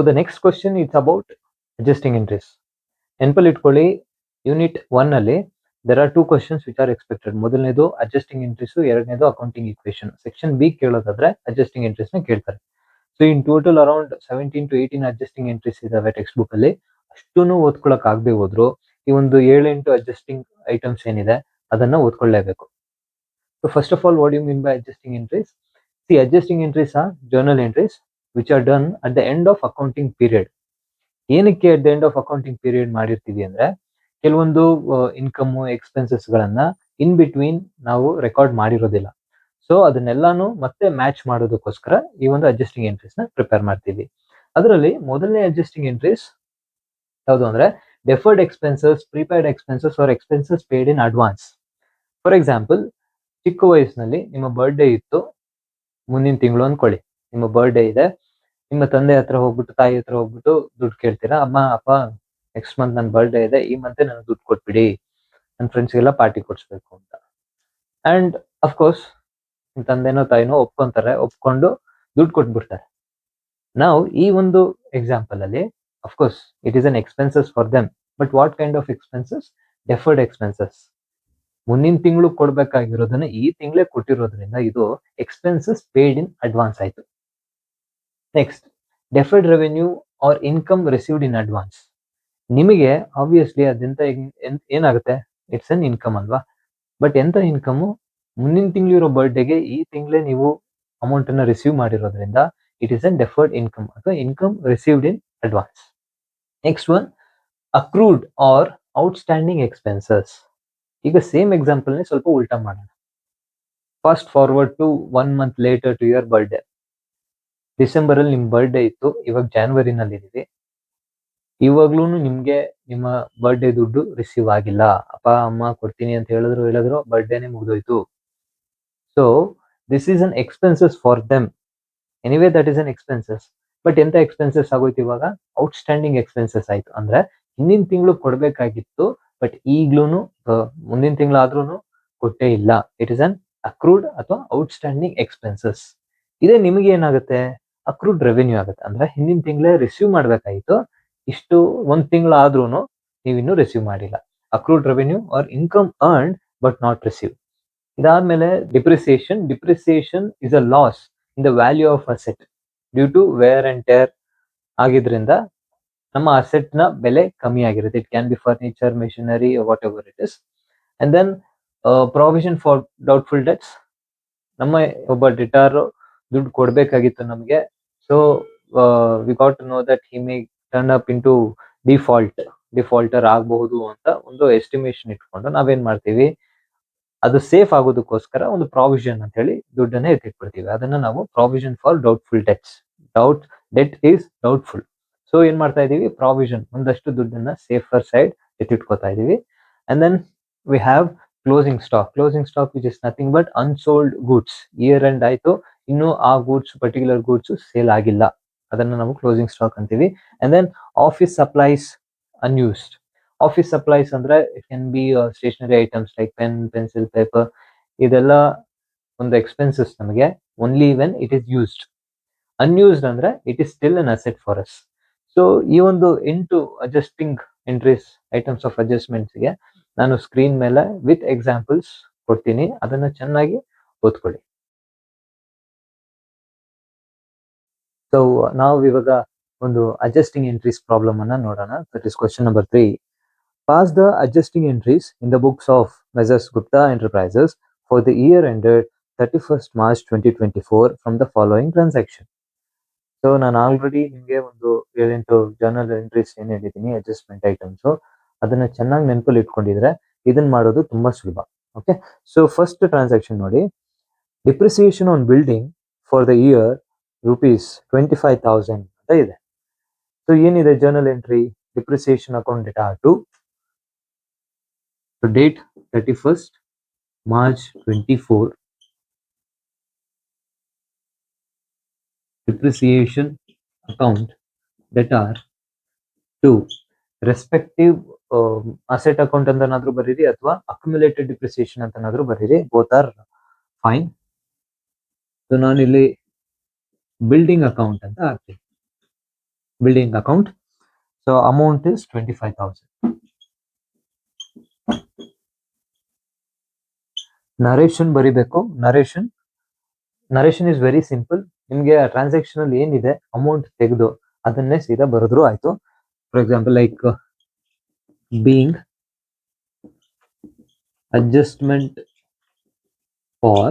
the next question is about adjusting entries. ನೆನಪಲ್ಲಿ ಇಟ್ಕೊಳ್ಳಿ, unit 1 ಅಲ್ಲಿ there are two questions which are expected. ಮೊದಲನೇದು adjusting entries, ಎರಡನೇದು accounting equation. Section B ಕೇಳೋದಾದ್ರೆ adjusting entries ನ ಕೇಳ್ತಾರೆ. So in total around 17 to 18 adjusting entries ಇದಾವೆ textbook ಅಲ್ಲಿ. ಅಷ್ಟನ್ನು ಓದ್ಕೊಳಕ್ ಆಗದೆ ಹೋದ್ರು ಈ ಒಂದು 7-8 ಅಡ್ಜಸ್ಟಿಂಗ್ ಐಟಮ್ಸ್ ಏನಿದೆ ಅದನ್ನ ಓದ್ಕೊಳ್ಳೇಬೇಕು. So first of all, what you mean by adjusting entries? See, adjusting entries are journal entries which are done at the end of accounting period. ಏನಕ್ಕೆ at the end of accounting period ಮಾಡಿರ್ತೀವಿ ಅಂದ್ರೆ, ಕೆಲವೊಂದು income expenses ಗಳನ್ನ in between ನಾವು record ಮಾಡಿರೋದಿಲ್ಲ. So ಅದನ್ನೆಲ್ಲಾನು ಮತ್ತೆ match ಮಾಡೋದಕ್ಕೋಸ್ಕರ ಈ ಒಂದು ಅಡ್ಜಸ್ಟಿಂಗ್ ಎಂಟ್ರೀಸ್ ನ ಪ್ರಿಪೇರ್ ಮಾಡ್ತೀವಿ. ಅದರಲ್ಲಿ ಮೊದಲನೇ ಅಡ್ಜಸ್ಟಿಂಗ್ ಎಂಟ್ರೀಸ್ ಯಾವುದು ಅಂದ್ರೆ deferred expenses, prepaid expenses or expenses paid in advance. For example, ಚಿಕ್ಕ ವಯಸ್ಸಿನಲ್ಲಿ ನಿಮ್ಮ ಬರ್ಡೇ ಇತ್ತು, ಮುಂದಿನ ತಿಂಗಳು ಅನ್ಕೊಳ್ಳಿ, ನಿಮ್ಮ ಬರ್ಡೇ ಇದೆ. ನಿಮ್ಮ ತಂದೆ ಹತ್ರ ಹೋಗ್ಬಿಟ್ಟು, ತಾಯಿ ಹತ್ರ ಹೋಗ್ಬಿಟ್ಟು ದುಡ್ಡು ಕೇಳ್ತೀರಾ, ಅಮ್ಮ ಅಪ್ಪ ನೆಕ್ಸ್ಟ್ ಮಂತ್ ನನ್ನ ಬರ್ಡೇ ಇದೆ, ಈ ಮಂತ್ ನನಗೆ ದುಡ್ಡು ಕೊಟ್ಬಿಡಿ, ನನ್ನ ಫ್ರೆಂಡ್ಸ್ಗೆಲ್ಲ ಪಾರ್ಟಿ ಕೊಡ್ಸ್ಬೇಕು ಅಂತ. ಅಂಡ್ ಅಫ್ಕೋರ್ಸ್ ನಿಮ್ ತಂದೆನೋ ತಾಯಿನೋ ಒಪ್ಕೊಂಡು ದುಡ್ಡು ಕೊಟ್ಬಿಡ್ತಾರೆ. ನಾವು ಈ ಒಂದು ಎಕ್ಸಾಂಪಲ್ ಅಲ್ಲಿ of course it is an expenses for them, but what kind of expenses? Deferred expenses. ಮುಂದಿನ ತಿಂಗಳು ಕೊಡ್ಬೇಕಾಗಿರೋದನ್ನ ಈ ತಿಂಗಳೇ ಕೊಟ್ಟಿರೋದ್ರಿಂದ ಇದು ಎಕ್ಸ್ಪೆನ್ಸಸ್ ಪೇಡ್ ಇನ್ ಅಡ್ವಾನ್ಸ್ ಆಯ್ತು. Next, deferred revenue or income received in advance. ನಿಮಗೆ ಆಬ್ವಿಯಸ್ಲಿ ಅದೆಂತ ಏನಾಗುತ್ತೆ? ಇಟ್ಸ್ ಅನ್ ಇನ್ಕಮ್ ಅಲ್ವಾ? ಬಟ್ ಎಂತ ಇನ್ಕಮ್? ಮುಂದಿನ ತಿಂಗಳಿರೋ ಬರ್ಡೇಗೆ ಈ ತಿಂಗಳೇ ನೀವು ಅಮೌಂಟ್ ಅನ್ನ ರಿಸೀವ್ ಮಾಡಿರೋದ್ರಿಂದ it is an deferred income ಅಥವಾ income received in advance. Next one, accrued or outstanding expenses. ಈಗ ಸೇಮ್ ಎಕ್ಸಾಂಪಲ್ ನೇ ಸ್ವಲ್ಪ ಉಲ್ಟಾ ಮಾಡೋಣ. Fast forward to 1 month later to your birthday. December ಅಲ್ಲಿ ನಿಮ್ ಬರ್ಡೇ ಇತ್ತು, ಇವಾಗ ಜಾನ್ವರಿನಲ್ಲಿ ಇದೀವಿ. ಇವಾಗ್ಲೂ ನಿಮ್ಗೆ ನಿಮ್ಮ ಬರ್ಡೇ ದುಡ್ಡು ರಿಸೀವ್ ಆಗಿಲ್ಲ. ಅಪ್ಪ ಅಮ್ಮ ಕೊಡ್ತೀನಿ ಅಂತ ಹೇಳಿದ್ರು, ಬರ್ಡೇನೆ ಮುಗ್ದೋಯ್ತು. So this is an expenses for them. Anyway that is an expenses. But ಎಂತ ಎಕ್ಸ್ಪೆನ್ಸಸ್ ಆಗೋಯ್ತು ಇವಾಗ? ಔಟ್ಸ್ಟ್ಯಾಂಡಿಂಗ್ ಎಕ್ಸ್ಪೆನ್ಸಸ್ ಆಯ್ತು. ಅಂದ್ರೆ ಹಿಂದಿನ ತಿಂಗಳು ಕೊಡ್ಬೇಕಾಗಿತ್ತು, ಬಟ್ ಈಗ್ಲೂನು ಮುಂದಿನ ತಿಂಗಳಾದ್ರೂ ಕೊಟ್ಟೇ ಇಲ್ಲ. ಇಟ್ ಇಸ್ ಅನ್ ಅಕ್ರೂಡ್ ಅಥವಾ ಔಟ್ಸ್ಟ್ಯಾಂಡಿಂಗ್ ಎಕ್ಸ್ಪೆನ್ಸಸ್. ಇದೇ ನಿಮಗೆ ಏನಾಗುತ್ತೆ? ಅಕ್ರೂಡ್ ರೆವೆನ್ಯೂ ಆಗುತ್ತೆ. ಅಂದ್ರೆ ಹಿಂದಿನ ತಿಂಗಳೇ ರಿಸೀವ್ ಮಾಡ್ಬೇಕಾಗಿತ್ತು, ಇಷ್ಟು ಒಂದ್ ತಿಂಗಳಾದ್ರೂ ನೀವಿನ್ನೂ ರಿಸೀವ್ ಮಾಡಿಲ್ಲ. Accrued revenue or income earned but not receive. ಇದಾದ್ಮೇಲೆ depreciation. Depreciation is a loss in the value of asset due to wear and tear ಆಗಿದ್ರಿಂದ ನಮ್ಮ ಅಸೆಟ್ ನ ಬೆಲೆ ಕಮ್ಮಿ ಆಗಿರುತ್ತೆ. It can be furniture, machinery, whatever it is. And then provision for doubtful debts. ನಮ್ಮ ಒಬ್ಬ debtor ದುಡ್ಡು ಕೊಡ್ಬೇಕಾಗಿತ್ತು ನಮಗೆ. So we got to know that he may turn up into defaulter ಆಗಬಹುದು ಅಂತ ಒಂದು ಎಸ್ಟಿಮೇಷನ್ ಇಟ್ಕೊಂಡು ನಾವೇನ್ ಮಾಡ್ತೀವಿ, ಅದು ಸೇಫ್ ಆಗೋದಕ್ಕೋಸ್ಕರ ಒಂದು ಪ್ರಾವಿಷನ್ ಅಂತ ಹೇಳಿ ದುಡ್ಡನ್ನ ಎತ್ತಿಟ್ಬಿಡ್ತೀವಿ. ಅದನ್ನ ನಾವು provision for doubtful debts. Debt is doubtful. So ಏನ್ ಮಾಡ್ತಾ ಇದೀವಿ? ಪ್ರಾವಿಷನ್, ಒಂದಷ್ಟು ದುಡ್ಡನ್ನ ಸೇಫರ್ ಸೈಡ್ ಎತ್ತಿಟ್ಕೋತಾ ಇದೀವಿ. And then we have closing stock. Closing stock which is nothing but unsold goods. Year end ಆಯ್ತು, ಇನ್ನು ಆ ಗೂಡ್ಸ್, ಪರ್ಟಿಕ್ಯುಲರ್ ಗೂಡ್ಸ್ ಸೇಲ್ ಆಗಿಲ್ಲ, ಅದನ್ನ ನಾವು ಕ್ಲೋಸಿಂಗ್ ಸ್ಟಾಕ್ ಅಂತೀವಿ. And then office supplies unused. Office supplies ಅಂದ್ರೆ it can be stationery items like pen, pencil, paper. ಇದೆಲ್ಲ ಒಂದು ಎಕ್ಸ್ಪೆನ್ಸಸ್ ನಮಗೆ only when it is used. Unused ಅಂದ್ರೆ it is still an asset for us. So ಈ ಒಂದು 8 adjusting entries, items of adjustments ಗೆ ನಾನು screen ಮೇಲೆ ವಿತ್ ಎಕ್ಸಾಂಪಲ್ಸ್ ಕೊಡ್ತೀನಿ, ಅದನ್ನ ಚೆನ್ನಾಗಿ ಓದ್ಕೊಳ್ಳಿ. ಸೊ ನಾವು ಇವಾಗ ಒಂದು ಅಡ್ಜಸ್ಟಿಂಗ್ ಎಂಟ್ರೀಸ್ ಪ್ರಾಬ್ಲಮ್ ಅನ್ನ ನೋಡೋಣ. That is question number 3. Pass the adjusting entries in the books of Messrs. Gupta Enterprises for the year ended 31st March 2024 from the following transaction. So ನಾನು ಆಲ್ರೆಡಿ ನಿಮಗೆ ಒಂದು 7-8 journal entries ಏನ್ ಹೇಳಿದ್ದೀನಿ, adjustment items, ಅದನ್ನ ಚೆನ್ನಾಗಿ ನೆನಪಲ್ಲಿ ಇಟ್ಕೊಂಡಿದ್ರೆ ಇದನ್ನ ಮಾಡೋದು ತುಂಬಾ ಸುಲಭ. ಓಕೆ, ಸೊ ಫಸ್ಟ್ ಟ್ರಾನ್ಸಾಕ್ಷನ್ ನೋಡಿ. Depreciation on building for the year ₹25,000 ಅಂತ ಇದೆ. ಸೊ ಏನಿದೆ journal entry? Depreciation account data to date 31st March 24. Depreciation account that are to respective asset account ಅಂತನಾದ್ರೂ ಬರೀರಿ ಅಥವಾ ಅಕ್ಯುಮುಲೇಟೆಡ್ ಡಿಪ್ರಿಸಿಯೇಷನ್ ಅಂತನಾದ್ರೂ ಬರೀರಿ, ಬೋತ್ ಆರ್ ಫೈನ್. ಸೊ ನಾನು ಇಲ್ಲಿ building account ಅಂತ ಹಾಕ್ತೀನಿ. Building account. So amount is 25,000. Narration ಬರಿಬೇಕು. Narration is very simple. ನಿಮ್ಗೆ transaction ಅಲ್ಲಿ ಏನಿದೆ ಅಮೌಂಟ್ ತೆಗೆದು ಅದನ್ನೇ ಸೀದಾ ಬರೆದ್ರು ಆಯ್ತು. For example like being adjustment for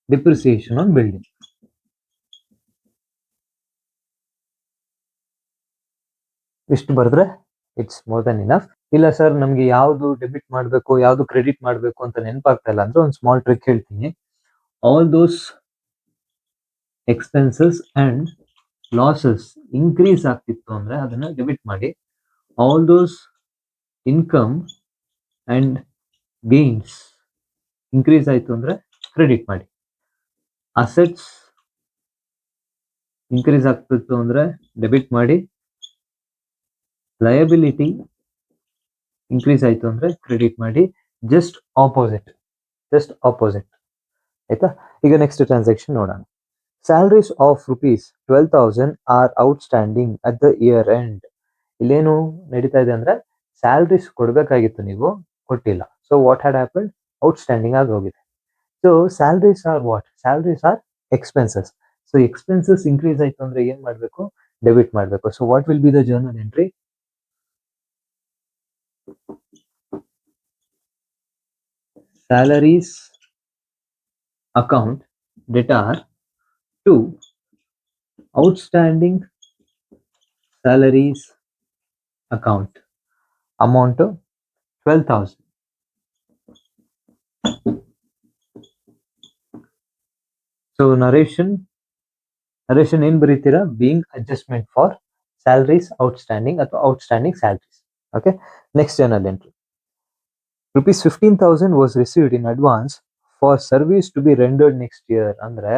depreciation on building. ಇಷ್ಟು ಬರೆದ್ರೆ ಇಟ್ಸ್ ಮೋರ್ ದನ್ ಇನಫ್. ಇಲ್ಲ ಸರ್ ನಮ್ಗೆ ಯಾವ್ದು ಡೆಬಿಟ್ ಮಾಡಬೇಕು ಯಾವ್ದು ಕ್ರೆಡಿಟ್ ಮಾಡಬೇಕು ಅಂತ ನೆನಪಾಗ್ತಾ ಇಲ್ಲ ಅಂದ್ರೆ ಒಂದು ಸ್ಮಾಲ್ ಟ್ರಿಕ್ ಹೇಳ್ತೀನಿ. All those expenses and losses increase ಆಗ್ತಿತ್ತು ಅಂದ್ರೆ ಅದನ್ನ ಡೆಬಿಟ್ ಮಾಡಿ. All those income and gains increase ಆಯ್ತು ಅಂದ್ರೆ ಕ್ರೆಡಿಟ್ ಮಾಡಿ. ಅಸೆಟ್ಸ್ ಇನ್ಕ್ರೀಸ್ ಆಗ್ತಿತ್ತು ಅಂದ್ರೆ ಡೆಬಿಟ್ ಮಾಡಿ. ಲಯಬಿಲಿಟಿ ಇನ್ಕ್ರೀಸ್ ಆಯ್ತು ಅಂದ್ರೆ ಕ್ರೆಡಿಟ್ ಮಾಡಿ. ಜಸ್ಟ್ ಆಪೋಸಿಟ್ ಆಯ್ತಾ. ಈಗ ನೆಕ್ಸ್ಟ್ ಟ್ರಾನ್ಸಾಕ್ಷನ್ ನೋಡೋಣ. Salaries of ₹12,000 are outstanding at the year end. ಇಲ್ಲೇನು ನಡೀತಾ ಇದೆ ಅಂದ್ರೆ ಸ್ಯಾಲರೀಸ್ ಕೊಡ್ಬೇಕಾಗಿತ್ತು, ನೀವು ಕೊಟ್ಟಿಲ್ಲ. So what had happened? Outstanding ಆಗಿ ಹೋಗಿದೆ. So salaries are what? Salaries are expenses. So expenses increase ಆಯ್ತು ಅಂದ್ರೆ ಏನ್ ಮಾಡ್ಬೇಕು? ಡೆಬಿಟ್ ಮಾಡ್ಬೇಕು. So what will be the journal entry? Salaries account debtor to outstanding salaries account. Amount 12,000. So narration ಏನ್ ಬರೀತೀರಾ? being adjustment for salaries outstanding ಅಥವಾ outstanding salaries. Okay. Next journal entry. ₹15,000 was received in advance for service to be rendered next year. ಅಂದ್ರೆ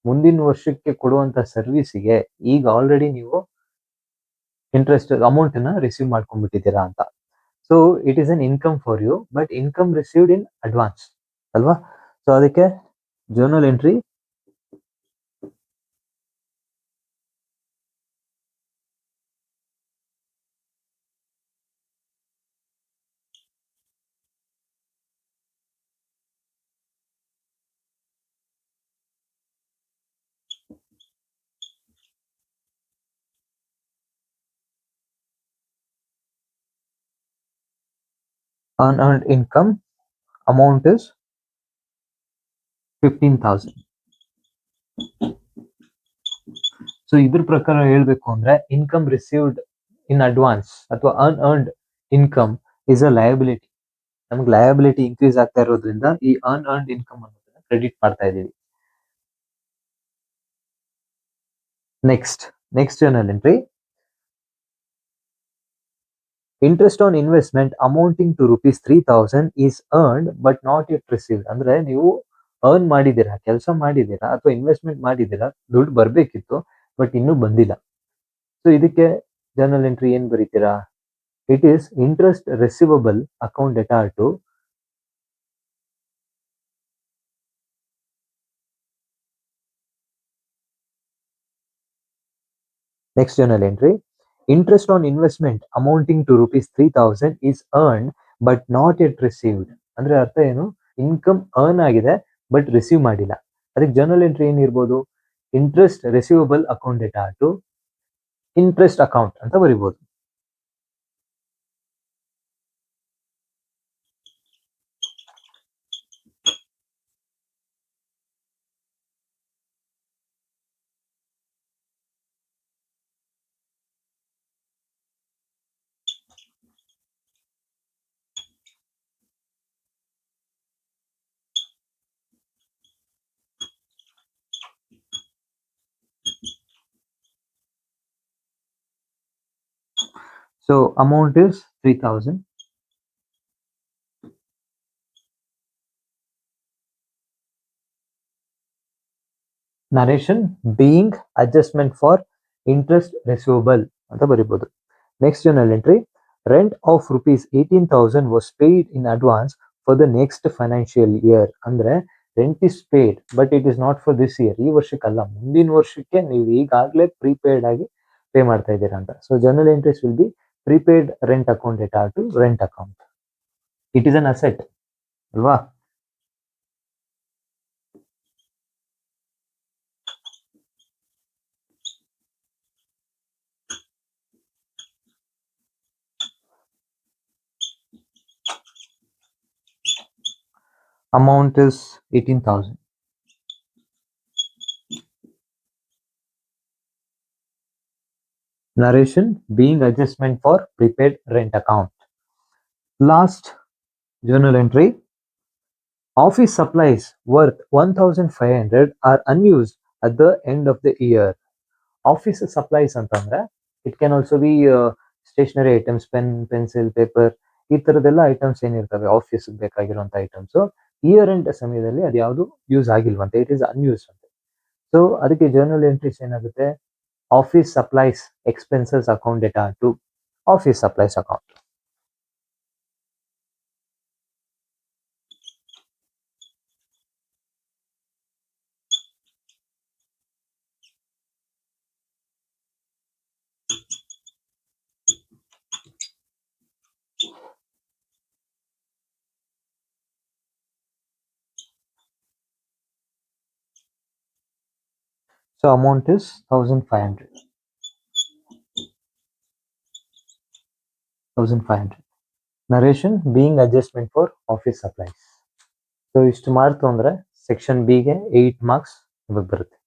ಮುಂದಿನ ವರ್ಷಕ್ಕೆ ಕೊಡುವಂತ ಸರ್ವಿಸ್ಗೆ ಈಗ already ನೀವು interest amount ನ ರಿಸೀವ್ ಮಾಡ್ಕೊಂಡ್ಬಿಟ್ಟಿದ್ದೀರಾ ಅಂತ. So it is an income for you, but income received in advance ಅಲ್ವಾ. ಸೊ ಅದಕ್ಕೆ journal entry unearned income amount is 15,000. So ಇದ್ರ ಪ್ರಕಾರ ಹೇಳ್ಬೇಕು ಅಂದ್ರೆ ಇನ್ಕಮ್ ರಿಸೀವ್ಡ್ ಇನ್ ಅಡ್ವಾನ್ಸ್ ಅಥವಾ unearned income is a liability. ನಮ್ಗೆ ಲಯಬಿಲಿಟಿ ಇನ್ಕ್ರೀಸ್ ಆಗ್ತಾ ಇರೋದ್ರಿಂದ ಈ ಅನ್ಅರ್ನ್ಡ್ ಇನ್ಕಮ್ ಅನ್ನೋದನ್ನ ಕ್ರೆಡಿಟ್ ಮಾಡ್ತಾ ಇದೀವಿ. Next journal entry. Interest on investment amounting to ₹3,000 is earned but not yet received. ಅಂದ್ರೆ ನೀವು ಅರ್ನ್ ಮಾಡಿದ್ದೀರಾ, ಕೆಲಸ ಮಾಡಿದ್ದೀರಾ ಅಥವಾ ಇನ್ವೆಸ್ಟ್ಮೆಂಟ್ ಮಾಡಿದ್ದೀರಾ, ದುಡ್ಡು ಬರ್ಬೇಕಿತ್ತು ಬಟ್ ಇನ್ನೂ ಬಂದಿಲ್ಲ. ಸೊ ಇದಕ್ಕೆ ಜರ್ನಲ್ ಎಂಟ್ರಿ ಏನ್ ಬರೀತೀರಾ? It is interest receivable account debtor to next journal entry. Interest on investment amounting to ₹3,000 is earned but not yet received. ಅಂದ್ರೆ ಅರ್ಥ ಏನು? ಇನ್ಕಮ್ ಅರ್ನ್ ಆಗಿದೆ ಬಟ್ ರಿಸೀವ್ ಮಾಡಿಲ್ಲ. ಅದಕ್ಕೆ ಜರ್ನಲ್ ಎಂಟ್ರಿ ಏನಿರ್ಬೋದು? Interest receivable account debtor to interest account ಅಂತ ಬರಿಬಹುದು. So amount is 3,000. Narration being adjustment for interest receivable ಅಂತ ಬರಿಬಹುದು. Next journal entry. Rent of ₹18,000 was paid in advance for the next financial year. ಅಂದ್ರೆ rent is paid but it is not for this year. ಈ ವರ್ಷಕ್ಕಲ್ಲ, ಮುಂದಿನ ವರ್ಷಕ್ಕೆ ನೀವು ಈಗಾಗಲೇ prepaid ಆಗಿ ಪೇ ಮಾಡ್ತಾ ಇದ್ದೀರಾ ಅಂತ. So journal entries will be prepaid rent account data to rent account. It is an asset ಅಲ್ವಾ? Amount is 18,000. Narration being adjustment for prepaid rent account. Last journal entry: office supplies worth 1,500 are unused at the end of the year. Office supplies ಅಂತಂದ್ರೆ it can also be stationery items, pen, pencil, paper, ಈ ಥರದ್ದೆಲ್ಲ items ಏನಿರ್ತವೆ ಆಫೀಸ್ಗೆ ಬೇಕಾಗಿರುವಂಥ items year end ಸಮಯದಲ್ಲಿ ಅದು ಯಾವುದು use ಆಗಿಲ್ವಂತೆ, it is unused ಅಂತೆ. ಸೊ ಅದಕ್ಕೆ ಜರ್ನಲ್ ಎಂಟ್ರೀಸ್ ಏನಾಗುತ್ತೆ, office supplies expenses account data to office supplies account. So amount is 1,500. 1,500. Narration being adjustment for office supplies. So ಇಷ್ಟು ಮಾಡ್ತು ಅಂದ್ರೆ ಸೆಕ್ಷನ್ ಬಿಗೆ 8 ಮಾರ್ಕ್ಸ್ ಇವಾಗ ಬರುತ್ತೆ.